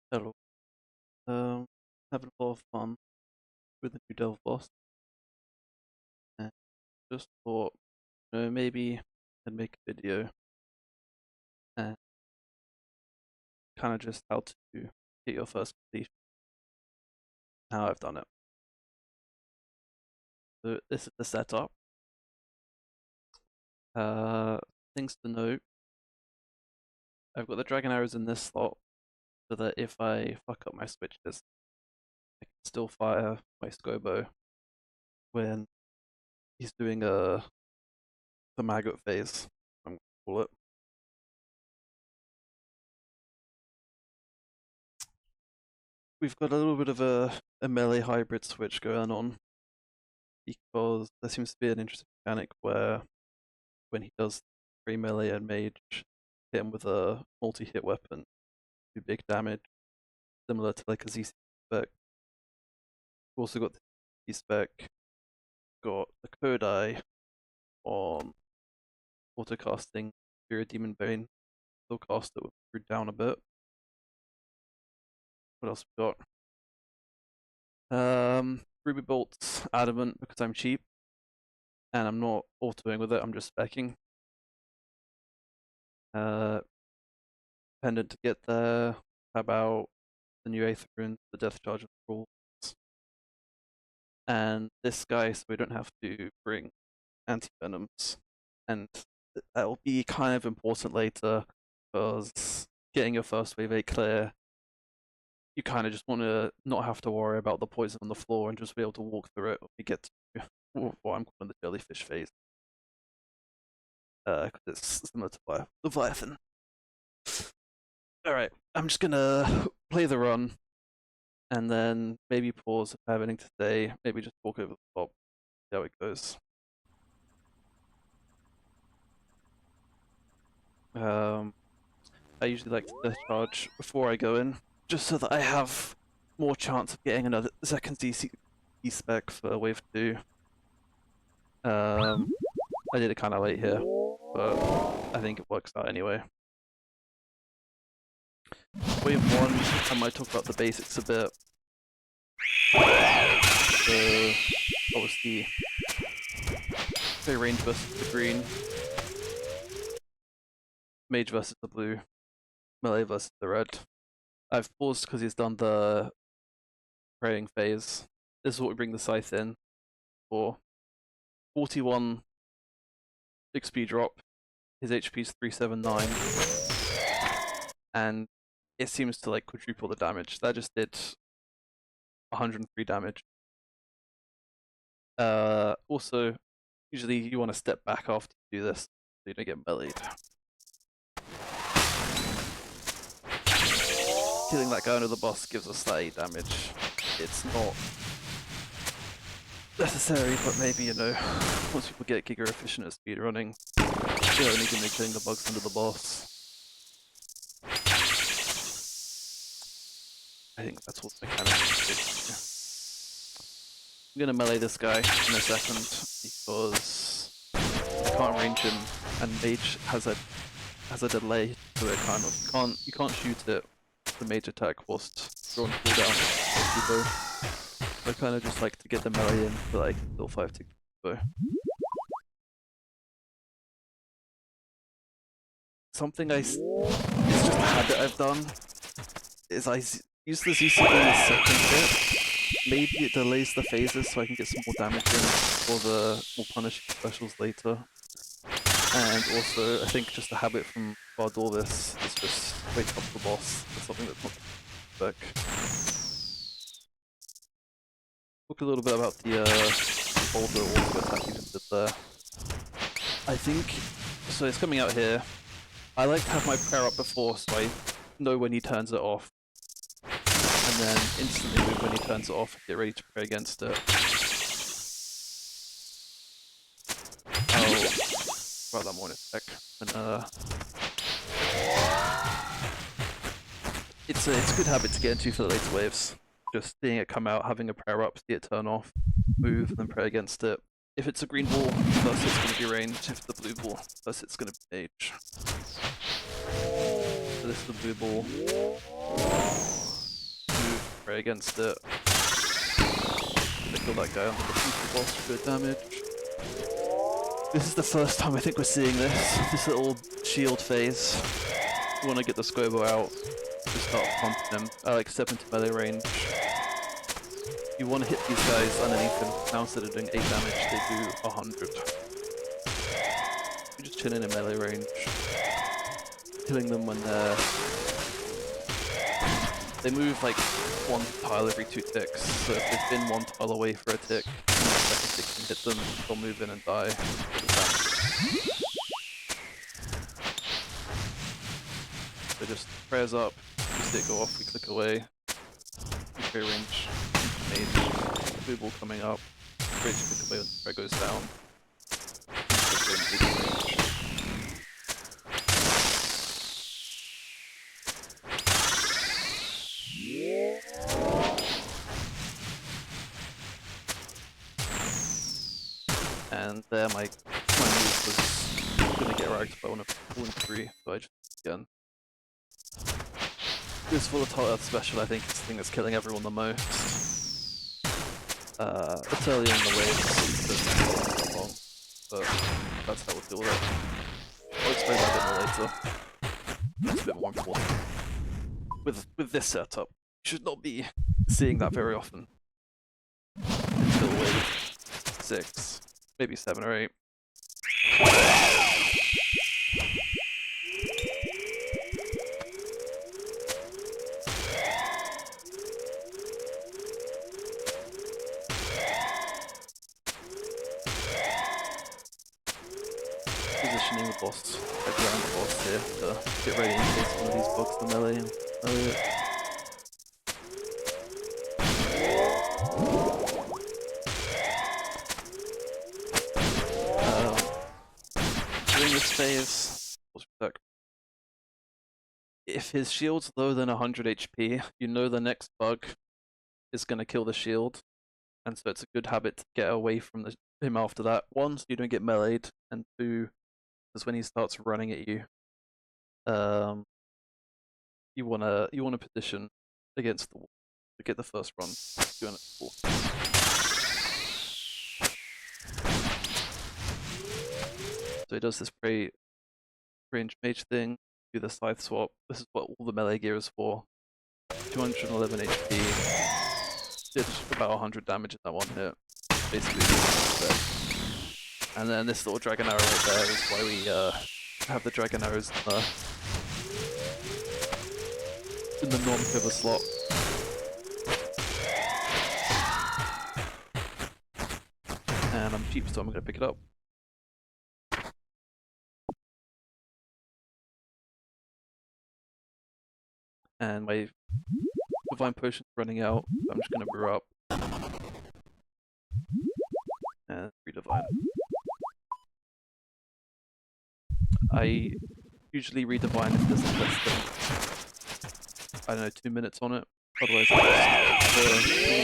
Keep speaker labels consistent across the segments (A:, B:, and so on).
A: Hello. Having a lot of fun with the new Delve boss, and just thought, maybe I'd make a video and kind of just how to get your first completion, how I've done it. So this is the setup. Things to note: I've got the dragon arrows in this slot, so that if I fuck up my switches, I can still fire my scobow when he's doing the maggot phase. I'm gonna call it. We've got a little bit of a melee hybrid switch going on because there seems to be an interesting mechanic where when he does free melee and mage, hit him with a multi-hit weapon, do big damage, similar to like a ZC spec. We've also got the spec, got the Kodai on autocasting Fury Demon Bane, still cast it with down a bit. What else we got? Ruby Bolt's adamant because I'm cheap and I'm not autoing with it, I'm just specking. Pendant to get there. How about the new Aether Rune, the Death Charge of the Rules? And this guy, so we don't have to bring anti-venoms. And that'll be kind of important later, because getting your first wave 8 clear, you kind of just want to not have to worry about the poison on the floor and just be able to walk through it when we get to what I'm calling the jellyfish phase. Because it's similar to Leviathan. Alright, I'm just gonna play the run and then maybe pause if I have anything to say, maybe just walk over the top, see how it goes. I usually like to discharge before I go in, just so that I have more chance of getting another second DC spec for wave 2. I did it kind of late here, but I think it works out anyway. Wave 1, I might talk about the basics a bit. So, obviously, the range versus the green, mage versus the blue, melee versus the red. I've paused because he's done the praying phase. This is what we bring the scythe in for. 41 XP drop, his HP is 379, and it seems to like quadruple the damage. That just did 103 damage. Also, usually you want to step back after you do this so you don't get meleeed. Killing that guy under the boss gives us that 8 damage. It's not necessary, but maybe, once people get giga efficient at speedrunning, they're only going to be killing the bugs under the boss. I think that's what the mechanic is. I'm going to melee this guy in a second, because I can't range him, and mage has a delay to it, kind of. You can't shoot it, the mage attack whilst you're on cooldown. I kind of just like to get the melee in so that I can still 5 tick bow. Something it's just a habit I've done, is I use the ZCB in the second hit. Maybe it delays the phases so I can get some more damage in for the more punishing specials later. And also, I think just a habit from Bardorvis is just wait up the boss for something that's not spec. Talk a little bit about the boulder auto attack you just did there. I think, so it's coming out here. I like to have my prayer up before so I know when he turns it off. And then instantly move when he turns it off and get ready to pray against it. I'll write that more in a sec. And, it's a good habit to get into for the later waves. Just seeing it come out, having a prayer up, see it turn off, move, and then pray against it. If it's a green ball, first it's going to be ranged. If it's the blue ball, first it's going to be mage. So this is the blue ball. pray against it. Gonna kill that guy on the defeated boss for good damage. This is the first time I think we're seeing this little shield phase. You want to get the scobow out, just start pumping him. I like step into melee range. You want to hit these guys underneath him. Now instead of doing 8 damage, they do 100. You're just chilling in melee range, killing them when they move like 1 tile every 2 ticks. So if they've been 1 tile away for a tick, and the second tick can hit them, they'll move in and die. So just prayers up, you stick go off, we click away. Free range, mage, blue ball coming up, great to click away when the prayer goes down. And there my move was gonna get ragged by one of 4 and 3, so I just again. This volatile earth special I think is the thing that's killing everyone the most. It's early on the wave, so it's not long, but that's how we'll deal with it. I'll explain that a bit more later. It's a bit more important. With this setup, you should not be seeing that very often. Until wave 6. Maybe 7 or 8. Positioning the boss, like around the boss here, to get ready in case one of these bugs the melee and melee it. During this phase, if his shield's lower than 100 HP, you know the next bug is going to kill the shield, and so it's a good habit to get away from him after that. 1, so you don't get meleeed, and 2, is when he starts running at you. You wanna position against the wall to get the first run. Doing it before. So he does this range mage thing, do the scythe swap. This is what all the melee gear is for. 211 HP. Did about 100 damage in that one hit. Basically, and then this little dragon arrow right there is why we have the dragon arrows in the non-pivot slot. And I'm cheap, so I'm gonna pick it up. And my divine potion's running out, so I'm just gonna brew up. And redivine. I usually redivine if there's less than, I don't know, 2 minutes on it. Otherwise, the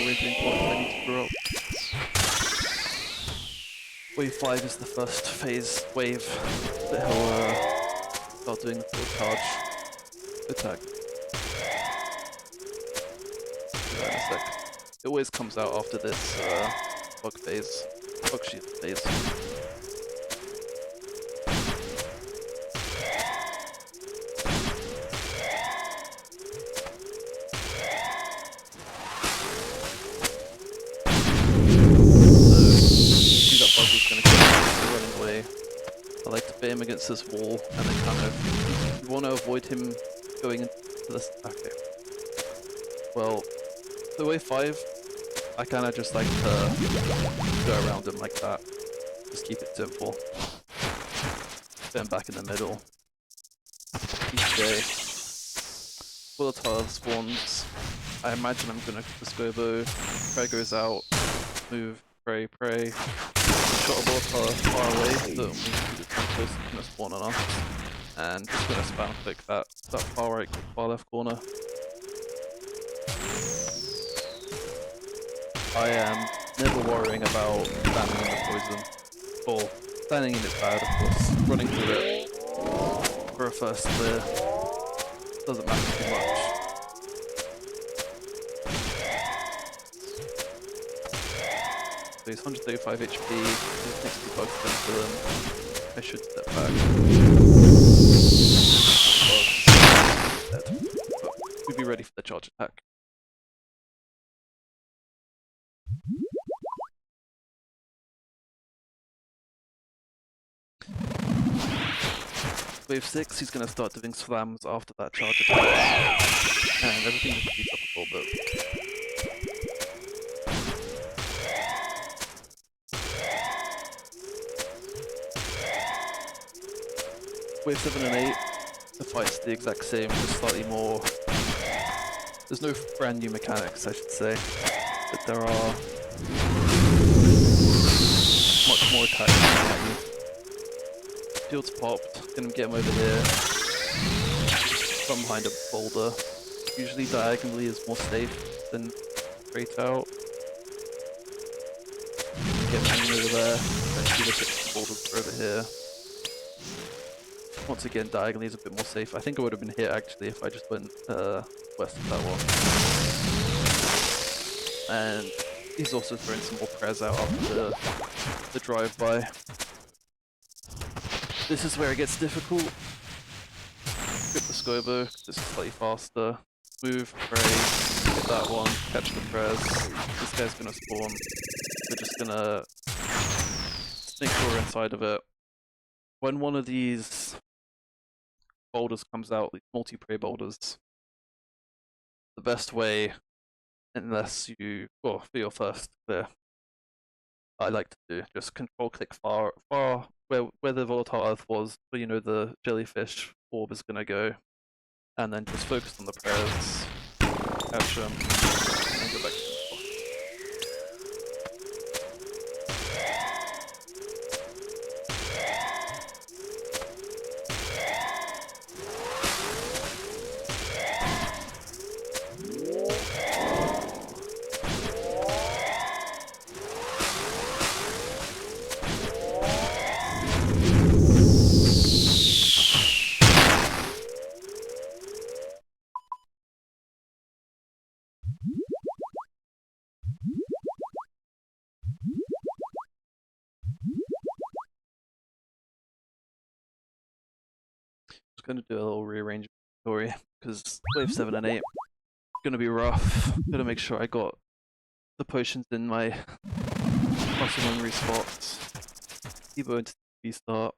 A: orienting point I need to brew up. Wave 5 is the first phase wave that he'll start doing the full charge attack. Do that in a sec. It always comes out after this bug phase, bug shield phase. Him against this wall, and then kind of you want to avoid him going into this. Okay. Well, for wave 5, I kind of just like to go around him like that. Just keep it simple. Put him back in the middle. Each day. Volatile spawns. I imagine I'm gonna the scobow. Prayer goes out. Move. Pray. Shot a volatile far away, so that it's close to gonna spawn on us. And just gonna spam click that far right, far left corner. I am never worrying about standing in the poison. Well, standing in it's bad, of course. Running through it for a first clear doesn't matter too much. So he's 135 HP, his next 2 bugs don't kill him. I should step back. Bugs, dead. But we'd be ready for the charge attack. Wave 6, he's going to start doing slams after that charge attack. And everything just speeds up a little bit. Wave 7 and 8, the fight's the exact same, just slightly more. There's no brand new mechanics, I should say, but there are much more attacks coming at you. Field's popped, gonna get him over here, from behind a boulder. Usually diagonally is more safe than straight out. Get him over there, let's see the boulders are over here. Once again, diagonally is a bit more safe. I think I would have been hit actually if I just went west of that one. And he's also throwing some more prez out after the drive-by. This is where it gets difficult. Grip the scobow, this is slightly faster. Move, pray, hit that one, catch the prez. This guy's gonna spawn. We're just gonna make sure we're inside of it. When one of these boulders comes out, these multi-prey boulders, the best way, unless you, well, for your first clear, I like to do, just control click far where the volatile earth was, where you know the jellyfish orb is gonna go, and then just focus on the prayers, catch them, and go back to the spot. Going to do a little rearrange story because wave 7 and 8 going to be rough. Gotta make sure I got the potions in my muscle memory spots. tbow into the start.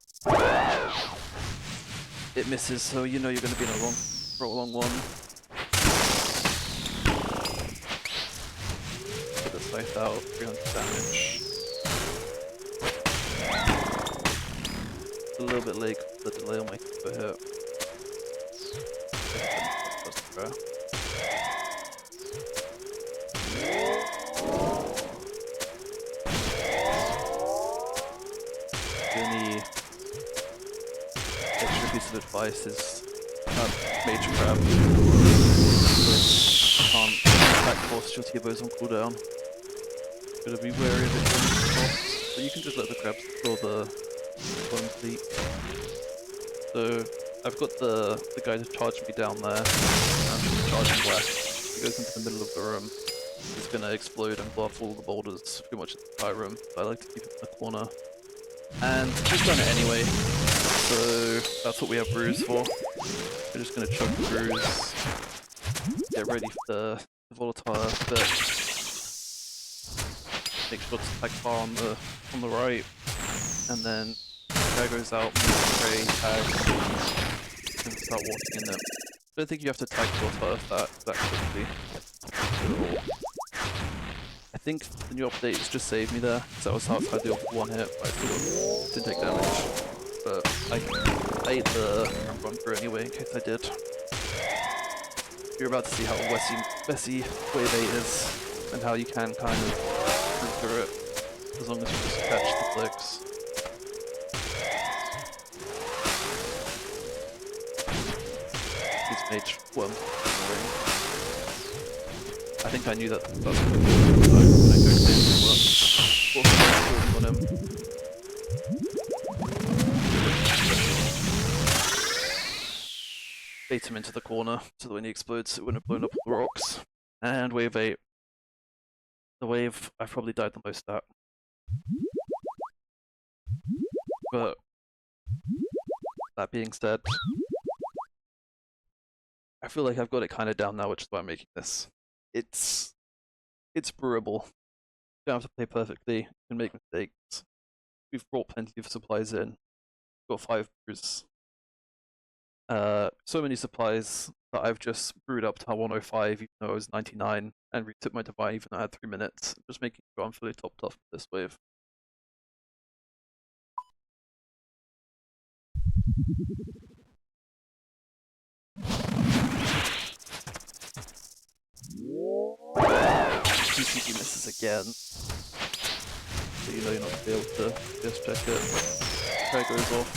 A: It misses, so you know you're going to be in for a long one. Get the scythe out, 300 damage. A little bit late for the delay on my hit. The only extra piece of advice is mage crab. Can't attack force your tbows on cooldown. Gotta be wary of it when it's crossed, but you can just let the crabs kill the one fleet. So I've got the guy to charge me down there. I'm just charging west. He goes into the middle of the room. He's gonna explode and blow off all the boulders pretty much in the entire room. But I like to keep it in the corner. And he's done it anyway. So that's what we have brews for. We're just gonna choke the brews. Get ready for the volatile bit. Make sure to attack far on the right. And then guy goes out, pray, tag, and start walking in it. I don't think you have to tag your first that quickly. I think the new updates just saved me there, because I was outside the one hit, but I still didn't take damage. But I ate the run through anyway, in case I did. You're about to see how messy wave 8 is, and how you can kind of move through it, as long as you just catch the clicks. Mage, well, I think I knew that was when I cooked it, on him. Bait him into the corner so that when he explodes it wouldn't have blown up all the rocks. And wave 8. The wave I've probably died the most at. But that being said, I feel like I've got it kind of down now, which is why I'm making this. It's brewable. You don't have to play perfectly. You can make mistakes. We've brought plenty of supplies in. We've got 5 brews. So many supplies that I've just brewed up to 105, even though I was 99, and retook my divine even though I had 3 minutes. Just making sure I'm fully topped off with this wave. PCB misses again. So you know you're not going to be able to just check it. Prayer goes off.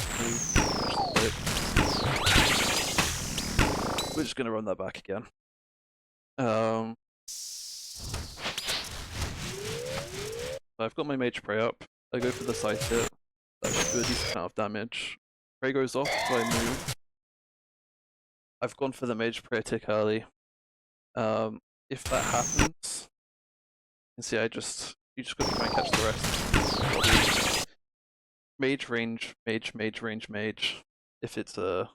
A: We're just going to run that back again. I've got my mage prey up. I go for the scythe hit. That should do a decent amount of damage. Prey goes off, so I move. I've gone for the mage prey tick early. If that happens, you can see you just got to try and catch the rest. Mage range, mage range, mage. If it's a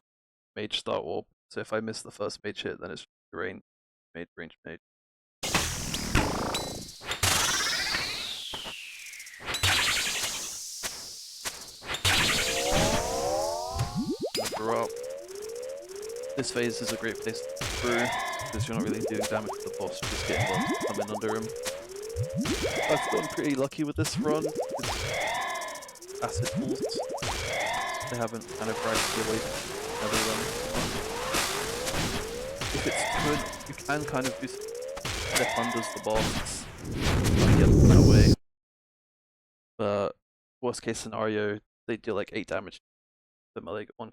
A: mage start orb. So if I miss the first mage hit, then it's range, mage range, mage. Up. This phase is a great place to brew because you're not really doing damage to the boss, you're just getting one to come in under him. I've gotten pretty lucky with this run. Acid pools. They haven't kind of dragged me away from the other run. If it's good, you can kind of do step unders the boss and get them that way. But worst case scenario, they deal like 8 damage to melee one.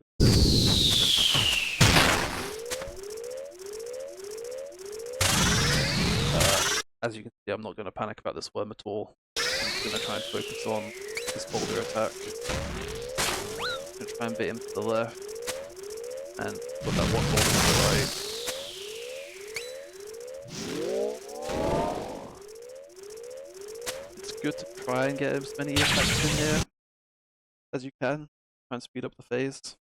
A: As you can see, I'm not going to panic about this worm at all. I'm just going to try and focus on this boulder attack. I'm going to try and bait him to the left, and put that one boulder to the right. It's good to try and get as many attacks in here as you can. Try and speed up the phase.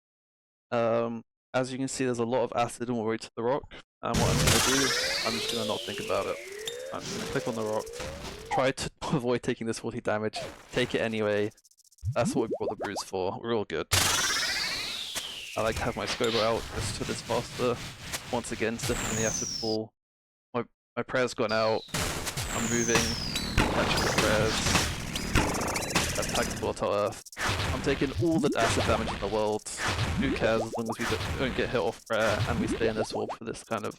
A: As you can see, there's a lot of acid all the way to the rock, and what I'm going to do, I'm just going to not think about it. I'm just going to click on the rock, try to avoid taking this 40 damage, take it anyway. That's what we brought the brews for, we're all good. I like to have my scobow out just to this faster. Once again, stepping in the acid pool. My prayer's gone out, I'm moving, catching the prayers, attack the Mortal Earth. I'm taking all the acid damage in the world. Who cares as long as we don't get hit off prayer and we stay in this orb for this kind of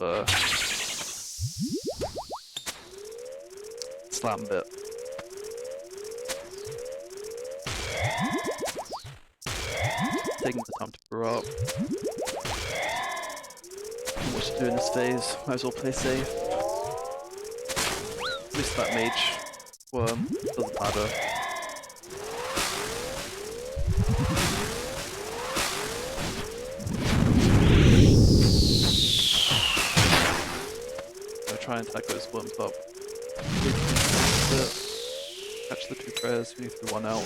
A: slam bit. Taking the time to brew up. What to do in this phase, might as well play safe. Missed that mage worm, doesn't matter. I'll try and tag those worms up. Catch the 2 prayers, we need to do 1 out.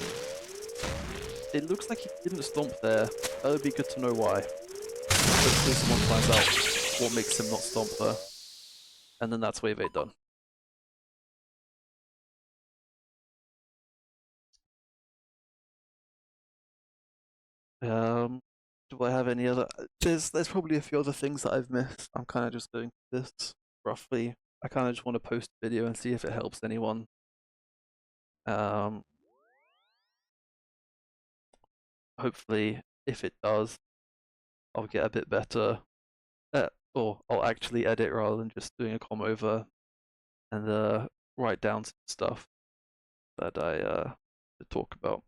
A: It looks like he didn't stomp there. That would be good to know why. Hopefully someone finds out what makes him not stomp there. And then that's wave 8 done. Do I have any other? There's probably a few other things that I've missed. I'm kind of just doing this roughly. I kind of just want to post a video and see if it helps anyone. Hopefully, if it does, I'll get a bit better. Or I'll actually edit rather than just doing a com over and write down some stuff that I talk about.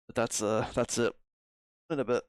A: But that's it. In a bit.